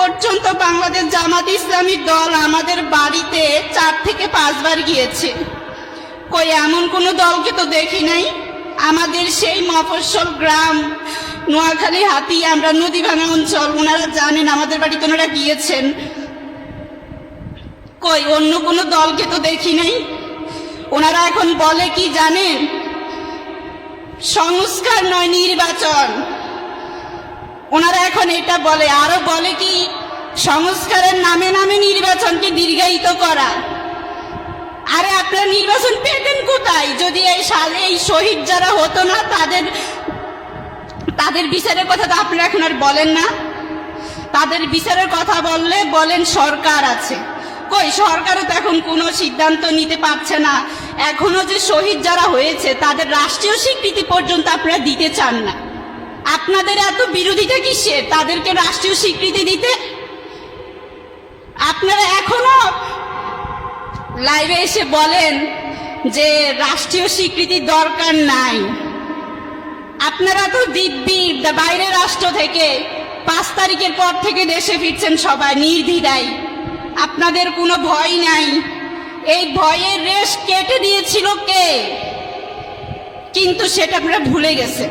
পর্যন্ত বাংলাদেশ জামাত ইসলামীর দল আমাদের বাড়িতে 4 থেকে 5 বার গিয়েছে। কই এমন কোনো দলকে তো দেখি নাই। আমাদের সেই মফস্বল গ্রাম নোয়াখালী হাতি, আমরা নদীভাঙা অঞ্চল, ওনারা জানেন, আমাদের বাড়িতে ওনারা গিয়েছেন। কই অন্য কোনো দলকে তো দেখি নাই। ওনারা এখন বলে কি জানেন? সংস্কার নয়, নির্বাচন। ওনারা এখন এটা বলে, আরো বলে কি সংস্কারের নামে নামে নির্বাচনকে দীর্ঘায়িত করা। আরে আপনারা নির্বাচন পেতেন কোথায় যদি এই শহীদ যারা হতো না তাদের বিচারের কথা তো আপনারা এখন আর বলেন না। তাদের বিচারের কথা বললে বলেন সরকার আছে। কই সরকারও তো এখন কোনো সিদ্ধান্ত নিতে পারছে না। এখনো যে শহীদ যারা হয়েছে তাদের রাষ্ট্রীয় স্বীকৃতি পর্যন্ত আপনারা দিতে চান না। আপনাদের এত বিরোধিতা কিসের তাদেরকে রাষ্ট্রীয় স্বীকৃতি দিতে? আপনারা এখনো লাইভে এসে বলেন যে রাষ্ট্রীয় স্বীকৃতির দরকার নাই। আপনারা তো দিব্যি বাইরের রাষ্ট্র থেকে 5 তারিখের পর থেকে দেশে ফিরছেন সবাই নির্দ্বিধায়। আপনাদের কোনো ভয় নাই। এই ভয়ের রেশ কেটে দিয়েছিল কে? কিন্তু সেটা আপনারা ভুলে গেছেন।